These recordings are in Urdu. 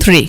3।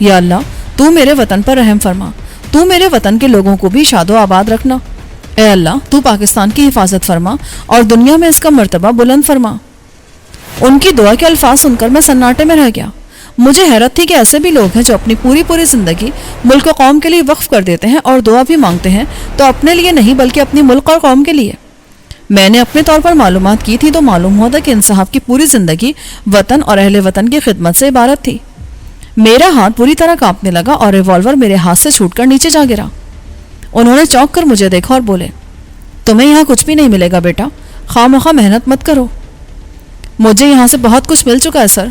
یا اللہ تو میرے وطن پر رحم فرما، تو میرے وطن کے لوگوں کو بھی شاد و آباد رکھنا۔ اے اللہ تو پاکستان کی حفاظت فرما اور دنیا میں اس کا مرتبہ بلند فرما۔ ان کی دعا کے الفاظ سن کر میں سناٹے میں رہ گیا۔ مجھے حیرت تھی کہ ایسے بھی لوگ ہیں جو اپنی پوری زندگی ملک و قوم کے لیے وقف کر دیتے ہیں اور دعا بھی مانگتے ہیں تو اپنے لیے نہیں بلکہ اپنی ملک اور قوم کے لیے۔ میں نے اپنے طور پر معلومات کی تھی تو معلوم ہوا تھا کہ ان صاحب کی پوری زندگی وطن اور اہل وطن کی خدمت سے عبارت تھی۔ میرا ہاتھ پوری طرح کانپنے لگا اور ریوالور میرے ہاتھ سے چھوٹ کر نیچے جا گرا۔ انہوں نے چونک کر مجھے دیکھا اور بولے، تمہیں یہاں کچھ بھی نہیں ملے گا بیٹا، خواہ مخواہ محنت مت کرو۔ مجھے یہاں سے بہت کچھ مل چکا ہے سر،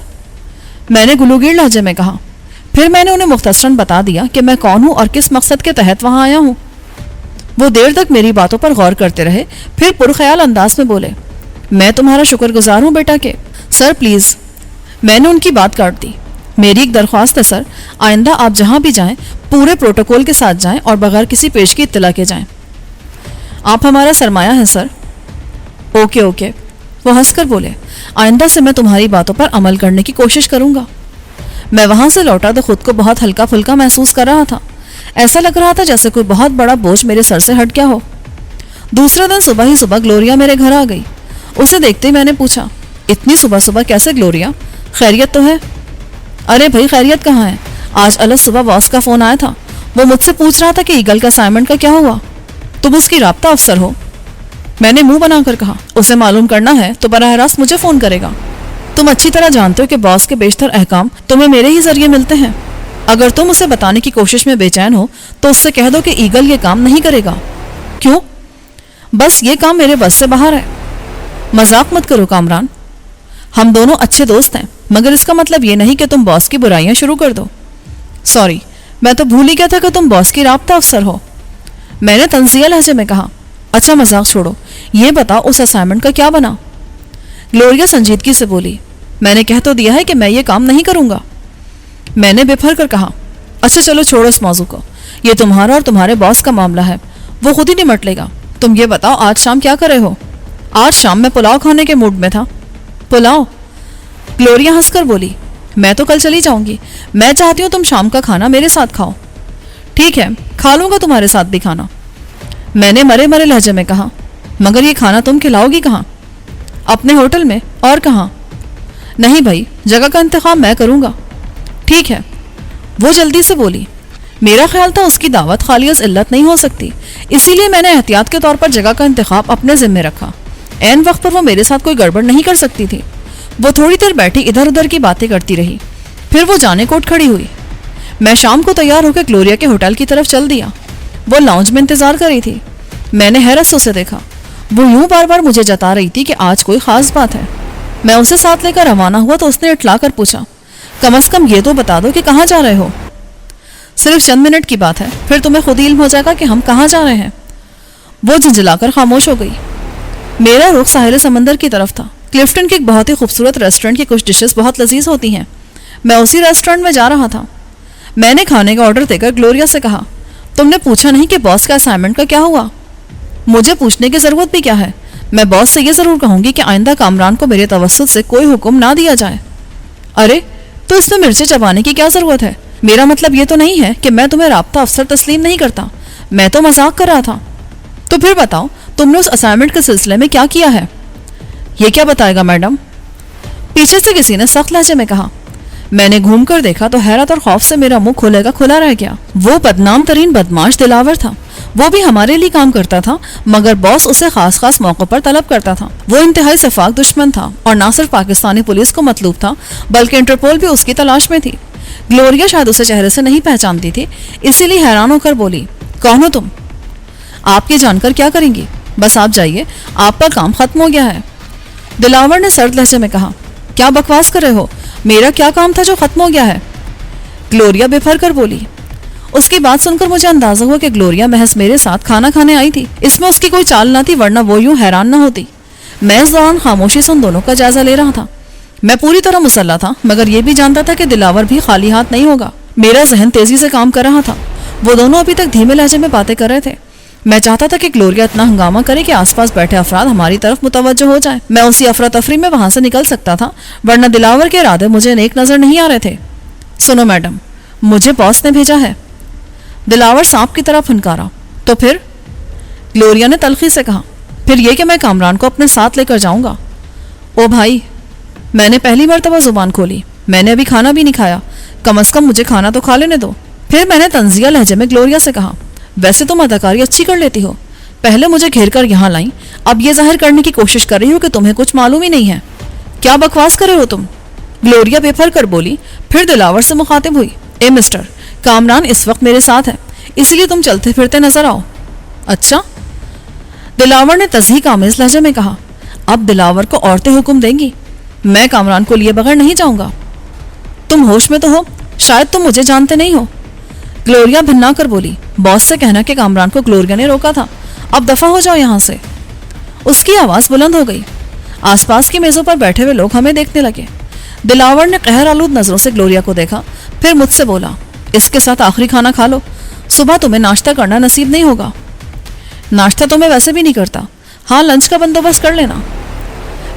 میں نے گلوگیر لہجے میں کہا۔ پھر میں نے انہیں مختصراً بتا دیا کہ میں کون ہوں اور کس مقصد کے تحت وہاں آیا ہوں۔ وہ دیر تک میری باتوں پر غور کرتے رہے، پھر پرخیال انداز میں بولے، میں تمہارا شکر گزار ہوں بیٹا کہ سر پلیز۔ میں نے ان کی بات کاٹ دی۔ میری ایک درخواست ہے سر، آئندہ آپ جہاں بھی جائیں پورے پروٹوکول کے ساتھ جائیں اور بغیر کسی پیش کی اطلاع کے جائیں۔ آپ ہمارا سرمایہ ہیں سر۔ اوکے اوکے، وہ ہنس کر بولے، آئندہ سے میں تمہاری باتوں پر عمل کرنے کی کوشش کروں گا۔ میں وہاں سے لوٹا تو خود کو بہت ہلکا پھلکا محسوس کر رہا تھا۔ ایسا لگ رہا تھا جیسے کوئی بہت بڑا بوجھ میرے سر سے ہٹ گیا ہو۔ دوسرے دن صبح ہی صبح گلوریا میرے گھر آ گئی۔ اسے دیکھتے ہی میں نے پوچھا، اتنی صبح صبح کیسے گلوریا، خیریت تو ہے؟ ارے بھائی خیریت کہاں ہے، آج الگ صبح باس کا فون آیا تھا، وہ مجھ سے پوچھ رہا تھا کہ ایگل کا اسائنمنٹ کا کیا ہوا، تم اس کی رابطہ افسر ہو؟ میں نے منہ بنا کر کہا، اسے معلوم کرنا ہے تو براہ راست مجھے فون کرے گا۔ تم اچھی طرح جانتے ہو کہ باس کے بیشتر احکام تمہیں میرے ہی ذریعے ملتے ہیں۔ اگر تم اسے بتانے کی کوشش میں بے چین ہو تو اس سے کہہ دو کہ ایگل یہ کام نہیں کرے گا۔ کیوں؟ بس یہ کام میرے بس سے باہر ہے۔ مذاق مت کرو کامران، ہم دونوں اچھے دوست ہیں، مگر اس کا مطلب یہ نہیں کہ تم باس کی برائیاں شروع کر دو۔ سوری، میں تو بھول ہی گیا تھا کہ تم باس کی رابطہ افسر ہو۔ میں نے تنزیہ لہجے میں کہا، اچھا مذاق چھوڑو، یہ بتاؤ اس اسائنمنٹ کا کیا بنا؟ گلوریا سنجیدگی سے بولی، میں نے کہہ تو دیا ہے کہ میں یہ کام نہیں کروں گا۔ میں نے بفر کر کہا، اچھا چلو چھوڑو اس موضوع کو، یہ تمہارا اور تمہارے باس کا معاملہ ہے، وہ خود ہی نمٹ لے گا۔ تم یہ بتاؤ آج شام کیا کرے ہو؟ آج شام میں پلاؤ کھانے کے موڈ میں تھا۔ پلاؤ؟ گلوریا ہنس کر بولی، میں تو کل چلی جاؤں گی، میں چاہتی ہوں تم شام کا کھانا میرے ساتھ کھاؤ۔ ٹھیک ہے، کھا لوں گا تمہارے ساتھ بھی کھانا۔ میں نے مرے مرے لہجے میں کہا، مگر یہ کھانا تم کھلاؤ گی کہاں؟ اپنے ہوٹل میں، اور کہاں؟ نہیں بھائی، جگہ کا انتخاب میں کروں گا۔ ٹھیک ہے، وہ جلدی سے بولی۔ میرا خیال تھا اس کی دعوت خالص علت نہیں ہو سکتی، اسی لیے میں نے احتیاط کے طور پر جگہ کا انتخاب اپنے ذمہ رکھا۔ عین وقت پر وہ میرے ساتھ کوئی گڑبڑ نہیں کر سکتی تھی۔ وہ تھوڑی دیر بیٹھی ادھر ادھر کی باتیں کرتی رہی، پھر وہ جانے کو اٹھ کھڑی ہوئی۔ میں شام کو تیار ہو کے گلوریا کے ہوٹل کی طرف چل دیا۔ وہ لاؤنج میں انتظار کر رہی تھی۔ میں نے حیرت سے اسے دیکھا، وہ یوں بار بار مجھے جتا رہی تھی کہ آج کوئی خاص بات ہے۔ میں اسے ساتھ لے کر روانہ ہوا تو اس نے اٹھلا کر پوچھا، کم از کم یہ تو بتا دو کہ کہاں جا رہے ہو؟ صرف چند منٹ کی بات ہے، پھر تمہیں خود ہی علم ہو جائے گا کہ ہم کہاں جا رہے ہیں۔ وہ جھنجھلا کر خاموش ہو گئی۔ میرا رخ ساحل سمندر کی طرف تھا۔ کلفٹن کے ایک بہت ہی خوبصورت ریسٹورنٹ کی کچھ ڈشز بہت لذیذ ہوتی ہیں، میں اسی ریسٹورنٹ میں جا رہا تھا۔ میں نے کھانے کا آرڈر دے کر گلوریا سے کہا، تم نے پوچھا نہیں کہ باس کا اسائنمنٹ کا کیا ہوا؟ مجھے پوچھنے کی ضرورت بھی کیا ہے، میں باس سے یہ ضرور کہوں گی کہ آئندہ کامران کو میرے توسط سے کوئی حکم نہ دیا جائے۔ ارے تو اس میں مرچیں چبانے کی کیا ضرورت ہے؟ میرا مطلب یہ تو نہیں ہے کہ میں تمہیں رابطہ افسر تسلیم نہیں کرتا، میں تو مذاق کر رہا تھا۔ تو پھر بتاؤ تم نے اس اسائنمنٹ کے سلسلے میں کیا کیا ہے؟ یہ کیا بتائے گا میڈم؟ پیچھے سے کسی نے سخت لہجے میں کہا۔ میں نے گھوم کر دیکھا تو حیرت اور خوف سے میرا منہ کھلے کا کھلا رہ گیا۔ وہ بدنام ترین بدماش دلاور تھا، وہ بھی ہمارے لیے کام کرتا تھا، مگر باس اسے خاص موقع پر طلب کرتا تھا۔ وہ انتہائی شفاق دشمن تھا اور نہ صرف پاکستانی پولیس کو مطلوب تھا بلکہ انٹرپول بھی اس کی تلاش میں تھی۔ گلوریا شاید اسے چہرے سے نہیں پہچانتی تھی، اسی لیے حیران ہو کر بولی، کون ہو تم؟ آپ یہ جان کر کیا کریں گی؟ بس آپ جائیے، آپ کا کام ختم ہو گیا ہے۔ دلاور نے سرد لہجے میں کہا، کیا بکواس کر رہے ہو؟ میرا کیا کام تھا جو ختم ہو گیا ہے؟ گلوریا بفر کر بولی۔ اس کی بات سن کر مجھے اندازہ ہوا کہ گلوریا محض میرے ساتھ کھانا کھانے آئی تھی، اس میں اس کی کوئی چال نہ تھی، ورنہ وہ یوں حیران نہ ہوتی۔ میں اس دوران خاموشی سے ان دونوں کا جائزہ لے رہا تھا۔ میں پوری طرح مسلح تھا، مگر یہ بھی جانتا تھا کہ دلاور بھی خالی ہاتھ نہیں ہوگا۔ میرا ذہن تیزی سے کام کر رہا تھا۔ وہ دونوں ابھی تک دھیمے لہجے میں باتیں کر رہے تھے۔ میں چاہتا تھا کہ گلوریا اتنا ہنگامہ کرے کہ آس پاس بیٹھے افراد ہماری طرف متوجہ ہو جائیں، میں اسی افراتفری میں وہاں سے نکل سکتا تھا، ورنہ دلاور کے ارادے مجھے نیک نظر نہیں آ رہے تھے۔ سنو میڈم، مجھے باس نے بھیجا ہے۔ دلاور سانپ کی طرح پھنکارا۔ تو پھر؟ گلوریا نے تلخی سے کہا۔ پھر یہ کہ میں کامران کو اپنے ساتھ لے کر جاؤں گا۔ او بھائی، میں نے پہلی مرتبہ زبان کھولی۔ میں نے ابھی کھانا بھی نہیں کھایا، کم از کم مجھے کھانا تو کھا لینے دو۔ پھر میں نے طنزیہ لہجے میں گلوریا سے کہا، ویسے تم اداکاری اچھی کر لیتی ہو، پہلے مجھے گھیر کر یہاں لائیں، اب یہ ظاہر کرنے کی کوشش کر رہی ہو کہ تمہیں کچھ معلوم ہی نہیں ہے۔ کیا بکواس کر رہے ہو تم؟ گلوریا بے پھر کر بولی، پھر دلاور سے مخاطب ہوئی، اے مسٹر، کامران اس وقت میرے ساتھ ہے، اسی لیے تم چلتے پھرتے نظر آؤ۔ اچھا؟ دلاور نے تصحیح آمیز لہجے میں کہا۔ اب دلاور کو عورتیں حکم دیں گی؟ میں کامران کو لیے بغیر نہیں جاؤں گا۔ تم ہوش میں تو ہو، شاید تم مجھے جانتے نہیں ہو۔ گلوریا بھنا کر بولی، باس سے کہنا کہ کامران کو گلوریا نے روکا تھا، اب دفع ہو جاؤ یہاں سے۔ اس کی آواز بلند ہو گئی۔ آس پاس کی میزوں پر بیٹھے ہوئے لوگ ہمیں دیکھنے لگے۔ دلاور نے قہر آلود نظروں سے گلوریا کو دیکھا، پھر مجھ سے بولا، اس کے ساتھ آخری کھانا کھا لو، صبح تمہیں ناشتہ کرنا نصیب نہیں ہوگا۔ ناشتہ تو میں ویسے بھی نہیں کرتا، ہاں لنچ کا بندوبست کر لینا،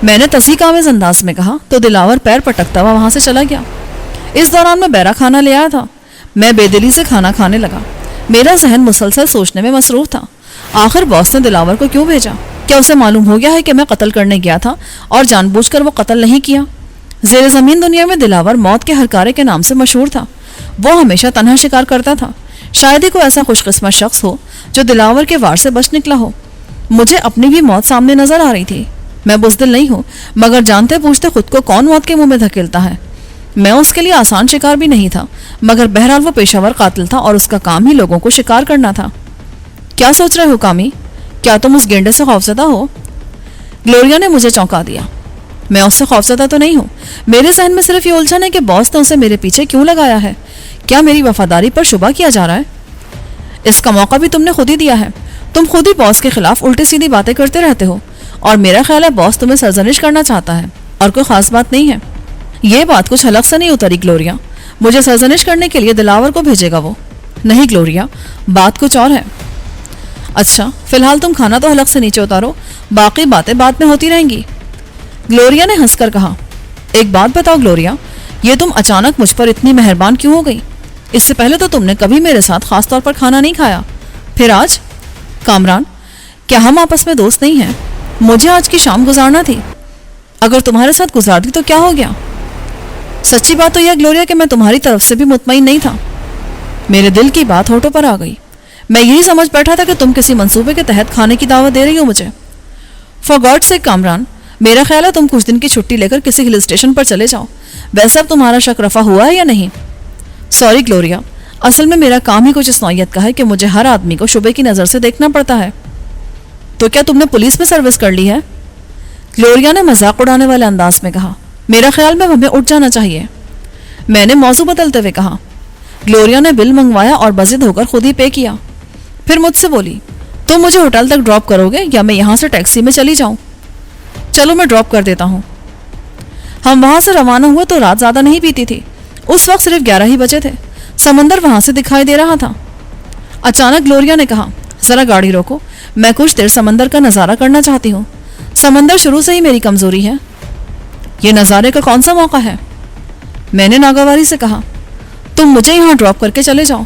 میں نے تصحیح آمیز انداز میں کہا تو دلاور پیر پٹکتا ہوا وہاں سے چلا گیا۔ اس دوران میں بیرا کھانا لے آیا تھا۔ میں بے دلی سے کھانا کھانے لگا۔ میرا ذہن مسلسل سوچنے میں مصروف تھا، آخر باس نے دلاور کو کیوں بھیجا؟ کیا اسے معلوم ہو گیا ہے کہ میں قتل کرنے گیا تھا اور جان بوجھ کر وہ قتل نہیں کیا؟ زیر زمین دنیا میں دلاور موت کے ہرکارے کے نام سے مشہور تھا۔ وہ ہمیشہ تنہا شکار کرتا تھا۔ شاید ہی کوئی ایسا خوش قسمت شخص ہو جو دلاور کے وار سے بچ نکلا ہو۔ مجھے اپنی بھی موت سامنے نظر آ رہی تھی۔ میں بزدل نہیں ہوں، مگر جانتے پوچھتے خود کو کون موت کے منہ میں دھکیلتا ہے؟ میں اس کے لیے آسان شکار بھی نہیں تھا، مگر بہرحال وہ پیشہ ور قاتل تھا اور اس کا کام ہی لوگوں کو شکار کرنا تھا۔ کیا سوچ رہے ہو کامی؟ کیا تم اس گینڈے سے خوفزدہ ہو؟ گلوریا نے مجھے چونکا دیا۔ میں اس سے خوفزدہ تو نہیں ہوں، میرے ذہن میں صرف یہ الجھن ہے کہ باس نے اسے میرے پیچھے کیوں لگایا ہے؟ کیا میری وفاداری پر شبہ کیا جا رہا ہے؟ اس کا موقع بھی تم نے خود ہی دیا ہے۔ تم خود ہی باس کے خلاف الٹی سیدھی باتیں کرتے رہتے ہو، اور میرا خیال ہے باس تمہیں سرزنش کرنا چاہتا ہے، اور کوئی خاص بات نہیں ہے۔ یہ بات کچھ حلق سے نہیں اتری گلوریا، مجھے سرزنش کرنے کے لیے دلاور کو بھیجے گا وہ؟ نہیں گلوریا، بات کچھ اور ہے۔ اچھا، فی الحال تم کھانا تو حلق سے نیچے اتارو، باقی باتیں بعد میں ہوتی رہیں گی۔ گلوریا نے ہنس کر کہا، ایک بات بتاؤ گلوریا، یہ تم اچانک مجھ پر اتنی مہربان کیوں ہو گئی؟ اس سے پہلے تو تم نے کبھی میرے ساتھ خاص طور پر کھانا نہیں کھایا، پھر آج؟ کامران، کیا ہم آپس میں دوست نہیں ہیں؟ مجھے آج کی شام گزارنا تھی، اگر تمہارے ساتھ گزار دی تو کیا ہو گیا؟ سچی بات تو یہ گلوریا کہ میں تمہاری طرف سے بھی مطمئن نہیں تھا۔ میرے دل کی بات ہونٹوں پر آ گئی۔ میں یہی سمجھ بیٹھا تھا کہ تم کسی منصوبے کے تحت کھانے کی دعوت دے رہی ہو مجھے۔ فار گاڈ سیک کامران، میرا خیال ہے تم کچھ دن کی چھٹی لے کر کسی ہل اسٹیشن پر چلے جاؤ۔ ویسے اب تمہارا شک رفع ہوا ہے یا نہیں؟ سوری گلوریا، اصل میں میرا کام ہی کچھ اس نوعیت کا ہے کہ مجھے ہر آدمی کو شبے کی نظر سے دیکھنا پڑتا ہے۔ تو کیا تم نے پولیس میں سروس کر لی ہے؟ گلوریا نے مذاق اڑانے والے انداز میں کہا، میرا خیال میں ہمیں اٹھ جانا چاہیے۔ میں نے موضوع بدلتے ہوئے کہا۔ گلوریا نے بل منگوایا اور بضد ہو کر خود ہی پے کیا۔ پھر مجھ سے بولی، تم مجھے ہوٹل تک ڈراپ کرو گے یا میں یہاں سے ٹیکسی میں چلی جاؤں؟ چلو میں ڈراپ کر دیتا ہوں۔ ہم وہاں سے روانہ ہوئے تو رات زیادہ نہیں بیتی تھی، اس وقت صرف 11 ہی بجے تھے۔ سمندر وہاں سے دکھائی دے رہا تھا۔ اچانک گلوریا نے کہا، ذرا گاڑی روکو، میں کچھ دیر سمندر کا نظارہ کرنا چاہتی ہوں۔ سمندر شروع سے ہی میری کمزوری ہے۔ یہ نظارے کا کون سا موقع ہے؟ میں نے ناگواری سے کہا، تم مجھے یہاں ڈراپ کر کے چلے جاؤ۔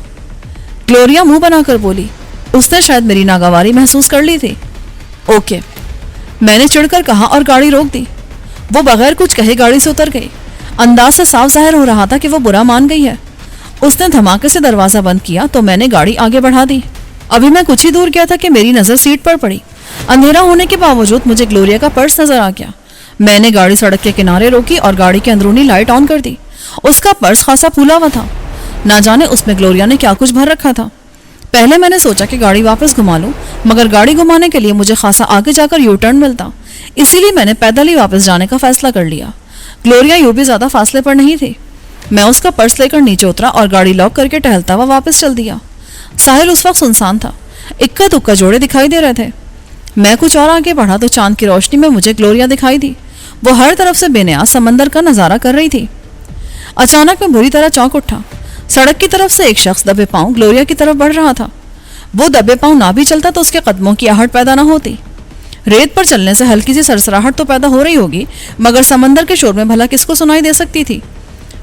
گلوریا منہ بنا کر بولی، اس نے شاید میری ناگواری محسوس کر لی تھی۔ اوکے، میں نے چڑھ کر کہا اور گاڑی روک دی۔ وہ بغیر کچھ کہے گاڑی سے اتر گئی۔ انداز سے صاف ظاہر ہو رہا تھا کہ وہ برا مان گئی ہے۔ اس نے دھماکے سے دروازہ بند کیا تو میں نے گاڑی آگے بڑھا دی۔ ابھی میں کچھ ہی دور گیا تھا کہ میری نظر سیٹ پر پڑی۔ اندھیرا ہونے کے باوجود مجھے گلوریا کا پرس نظر آ گیا۔ میں نے گاڑی سڑک کے کنارے روکی اور گاڑی کی اندرونی لائٹ آن کر دی۔ اس کا پرس خاصا پھولا ہوا تھا، نہ جانے اس میں گلوریا نے کیا کچھ بھر رکھا تھا۔ پہلے میں نے سوچا کہ گاڑی واپس گھما لوں، مگر گاڑی گھمانے کے لیے مجھے خاصا آگے جا کر یو ٹرن ملتا، اسی لیے میں نے پیدل ہی واپس جانے کا فیصلہ کر لیا۔ گلوریا یوں بھی زیادہ فاصلے پر نہیں تھی۔ میں اس کا پرس لے کر نیچے اترا اور گاڑی لاک کر کے ٹہلتا ہوا واپس چل دیا۔ ساحل اس وقت سنسان تھا، اکا دکا جوڑے دکھائی دے رہے تھے۔ میں کچھ اور آگے بڑھا تو چاند کی روشنی میں مجھے گلوریا دکھائی دی۔ وہ ہر طرف سے بے نیاز سمندر کا نظارہ کر رہی تھی۔ اچانک میں بری طرح چونک اٹھا۔ سڑک کی طرف سے ایک شخص دبے پاؤں گلوریا کی طرف بڑھ رہا تھا۔ وہ دبے پاؤں نہ بھی چلتا تو اس کے قدموں کی آہٹ پیدا نہ ہوتی۔ ریت پر چلنے سے ہلکی سی سرسراہٹ تو پیدا ہو رہی ہوگی، مگر سمندر کے شور میں بھلا کس کو سنائی دے سکتی تھی؟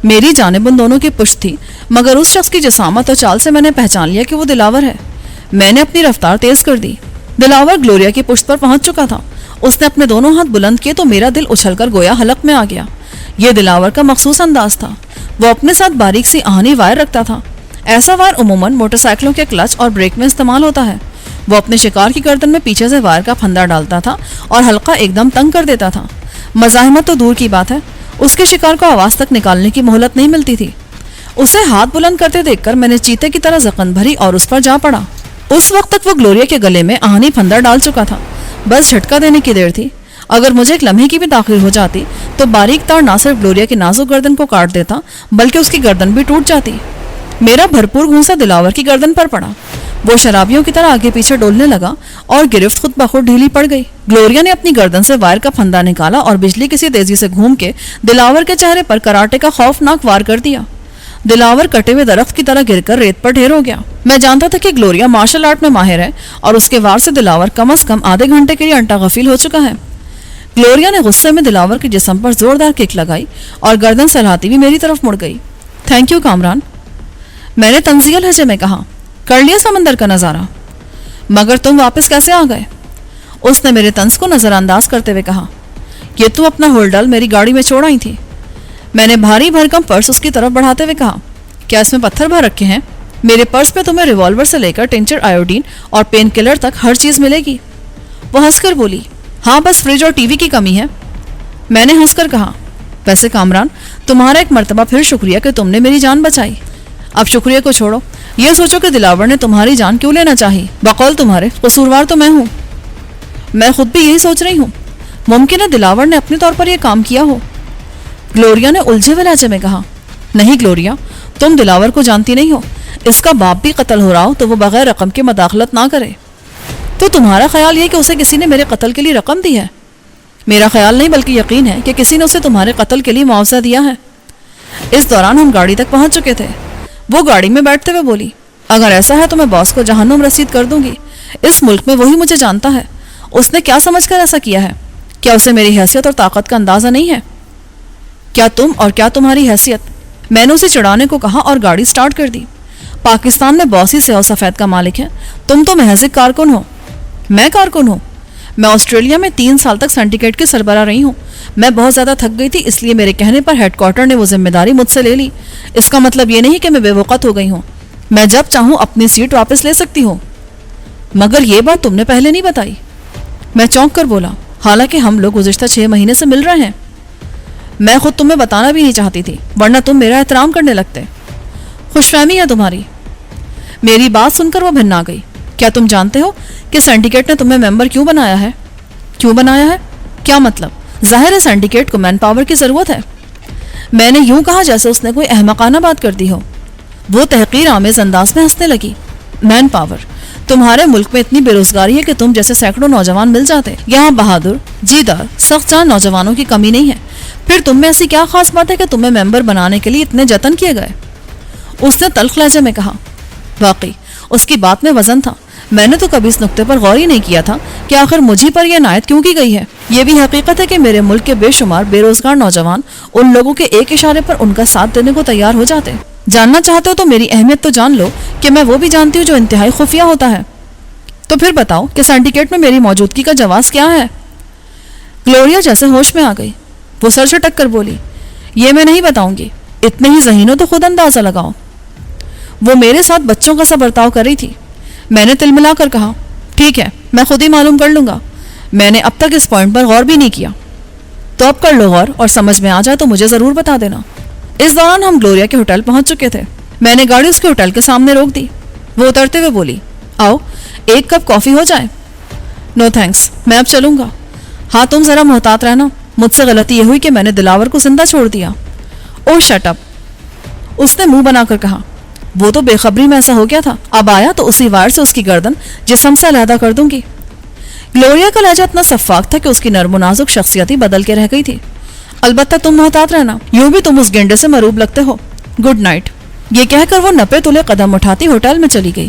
میری جانب ان دونوں کی پشت تھی، مگر اس شخص کی جسامت اور چال سے میں نے پہچان لیا کہ وہ دلاور ہے۔ میں نے اپنی رفتار تیز کر دی۔ دلاور گلوریا کی پشت پر پہنچ چکا تھا۔ اس نے اپنے دونوں ہاتھ بلند کیے تو میرا دل اچھل کر گویا حلق میں آ گیا۔ یہ دلاور کا مخصوص انداز تھا۔ وہ اپنے ساتھ باریک سی آہنی وائر رکھتا تھا۔ ایسا وائر عموماً موٹر سائیکلوں کے کلچ اور بریک میں استعمال ہوتا ہے۔ وہ اپنے شکار کی گردن میں پیچھے سے وائر کا پھندا ڈالتا تھا اور حلقہ ایک دم تنگ کر دیتا تھا۔ مزاحمت تو دور کی بات ہے، اس کے شکار کو آواز تک نکالنے کی مہلت نہیں ملتی تھی۔ اسے ہاتھ بلند کرتے دیکھ کر میں نے چیتے کی طرح زقن بھری اور اس پر جا پڑا۔ اس وقت تک وہ گلوریا کے گلے میں آہنی پھندا ڈال چکا تھا، بس جھٹکا دینے کی دیر تھی۔ اگر مجھے ایک لمحے کی بھی تاخیر ہو جاتی تو باریک تار نہ صرف گلوریا کی نازک گردن کو کاٹ دیتا بلکہ اس کی گردن بھی ٹوٹ جاتی۔ میرا بھرپور گھونسا دلاور کی گردن پر پڑا۔ وہ شرابیوں کی طرح آگے پیچھے ڈولنے لگا اور گرفت خود بخود ڈھیلی پڑ گئی۔ گلوریا نے اپنی گردن سے وائر کا پھندا نکالا اور بجلی کسی تیزی سے گھوم کے دلاور کے چہرے پر کراٹے کا خوفناک وار کر دیا۔ دلاور کٹے ہوئے درخت کی طرح گر کر ریت پر ڈھیر ہو گیا۔ میں جانتا تھا کہ گلوریا مارشل آرٹ میں ماہر ہے اور اس کے وار سے دلاور کم از کم آدھے گھنٹے کے لیے انٹا غفیل ہو چکا ہے۔ گلوریا نے غصے میں دلاور کے جسم پر زوردار کک لگائی اور گردن سہلاتی بھی میری طرف مڑ گئی۔ تھینک یو کامران، میں نے تنزیہ لہجے میں کہا۔ کر لیا سمندر کا نظارہ؟ مگر تم واپس کیسے آ گئے؟ اس نے میرے طنز کو نظر انداز کرتے ہوئے کہا۔ یہ تم اپنا ہولڈل میری گاڑی میں چھوڑ آئی تھی۔ میں نے بھاری بھرکم پرس اس کی طرف بڑھاتے ہوئے کہا، کیا اس میں پتھر بھر رکھے ہیں؟ میرے پرس پہ تمہیں ریوالور سے لے کر ٹنچر آیوڈین اور پین کلر تک ہر چیز ملے گی۔ وہ ہنس کر بولی، ہاں بس فریج اور ٹی وی کی کمی ہے۔ میں نے ہنس کر کہا، ویسے کامران تمہارا ایک مرتبہ پھر شکریہ کہ تم نے میری جان بچائی۔ اب شکریہ کو چھوڑو، یہ سوچو کہ دلاور نے تمہاری جان کیوں لینا چاہی؟ بقول تمہارے قصوروار تو میں ہوں۔ میں خود بھی یہی سوچ رہی ہوں، ممکن ہے دلاور نے اپنے طور پر یہ کام کیا ہو۔ گلوریا نے الجھے ہوئے لہجے میں کہا، نہیں گلوریا، تم دلاور کو جانتی نہیں ہو۔ اس کا باپ بھی قتل ہو رہا ہو تو وہ بغیر رقم کے مداخلت نہ کرے۔ تو تمہارا خیال یہ کہ اسے کسی نے میرے قتل کے لیے رقم دی ہے؟ میرا خیال نہیں بلکہ یقین ہے کہ کسی نے اسے تمہارے قتل کے لیے معاوضہ دیا ہے۔ اس دوران ہم گاڑی تک پہنچ چکے تھے۔ وہ گاڑی میں بیٹھتے ہوئے بولی، اگر ایسا ہے تو میں باس کو جہنم رسید کر دوں گی۔ اس ملک میں وہی مجھے جانتا ہے۔ اس نے کیا سمجھ کر ایسا کیا ہے؟ کیا اسے میری حیثیت اور طاقت کا اندازہ نہیں ہے؟ کیا تم اور کیا تمہاری حیثیت؟ میں نے اسے چڑھانے کو کہا اور گاڑی سٹارٹ کر دی۔ پاکستان میں باس ہی سیاہ و سفید کا مالک ہے، تم تو محض ایک کارکن ہو۔ میں کارکن ہوں؟ میں آسٹریلیا میں 3 سال تک سنڈیکیٹ کی سربراہ رہی ہوں۔ میں بہت زیادہ تھک گئی تھی، اس لیے میرے کہنے پر ہیڈ کوارٹر نے وہ ذمہ داری مجھ سے لے لی۔ اس کا مطلب یہ نہیں کہ میں بے وقت ہو گئی ہوں، میں جب چاہوں اپنی سیٹ واپس لے سکتی ہوں۔ مگر یہ بات تم نے پہلے نہیں بتائی۔ میں چونک کر بولا، حالانکہ ہم لوگ گزشتہ 6 مہینے سے مل رہے ہیں۔ میں خود تمہیں بتانا بھی نہیں چاہتی تھی، ورنہ تم میرا احترام کرنے لگتے۔ خوش فہمی ہے تمہاری۔ میری بات سن کر وہ بھنا گئی۔ کیا تم جانتے ہو کہ سنڈیکیٹ نے تمہیں ممبر کیوں بنایا ہے؟ کیوں بنایا ہے؟ کیا مطلب؟ ظاہر ہے سنڈیکیٹ کو مین پاور کی ضرورت ہے۔ میں نے یوں کہا جیسے اس نے کوئی احمقانہ بات کر دی ہو۔ وہ تحقیر آمیز انداز میں ہنسنے لگی۔ Man power? تمہارے ملک میں اتنی بے روزگاری ہے کہ تم جیسے سینکڑوں نوجوان مل جاتے۔ یہاں بہادر، جیدار، سخت جان نوجوانوں کی کمی نہیں ہے۔ پھر تم میں ایسی کیا خاص بات ہے کہ تمہیں ممبر بنانے کے لیے اتنے جتن کیے گئے؟ اس نے تلخ لہجے میں کہا۔ واقعی اس کی بات میں وزن تھا۔ میں نے تو کبھی اس نقطے پر غور ہی نہیں کیا تھا کہ آخر مجھے پر یہ عنایت کیوں کی گئی ہے۔ یہ بھی حقیقت ہے کہ میرے ملک کے بے شمار بے روزگار نوجوان ان لوگوں کے ایک اشارے پر ان کا ساتھ دینے کو تیار ہو جاتے۔ جاننا چاہتے ہو تو میری اہمیت تو جان لو کہ میں وہ بھی جانتی ہوں جو انتہائی خفیہ ہوتا ہے۔ تو پھر بتاؤ کہ سنڈیکیٹ میں میری موجودگی کا جواز کیا ہے؟ گلوریا جیسے ہوش میں آ گئی۔ وہ سر جھٹک کر بولی، یہ میں نہیں بتاؤں گی۔ اتنے ہی ذہین ہو تو خود اندازہ لگاؤ۔ وہ میرے ساتھ بچوں کا سا برتاؤ کر رہی تھی۔ میں نے تل ملا کر کہا، ٹھیک ہے، میں خود ہی معلوم کر لوں گا۔ میں نے اب تک اس پوائنٹ پر غور بھی نہیں کیا۔ تو اب کر لو غور، اور سمجھ میں آ جائے تو مجھے ضرور بتا دینا۔ اس دوران ہم گلوریا کے ہوٹل پہنچ چکے تھے۔ میں نے گاڑی اس کے ہوٹل کے سامنے روک دی۔ وہ اترتے ہوئے بولی، آؤ ایک کپ کافی ہو جائے؟ نو تھینکس، میں اب چلوں گا۔ ہاں تم ذرا محتاط رہنا، مجھ سے غلطی یہ ہوئی کہ میں نے دلاور کو زندہ چھوڑ دیا۔ او شٹ اپ، اس نے منہ بنا کر کہا۔ وہ تو بے خبری میں ایسا ہو گیا تھا، اب آیا تو اسی وائر سے اس کی گردن جسم سے علیحدہ کر دوں گی۔ گلوریا کا لہجہ اتنا شفاف تھا کہ اس کی نرم و نازک شخصیت ہی بدل کے رہ گئی تھی۔ البتہ تم محتاط رہنا، یوں بھی تم اس گینڈے سے مروب لگتے ہو۔ Good night. یہ کہہ کر وہ نپے تلے قدم اٹھاتی ہوٹل میں چلی گئی۔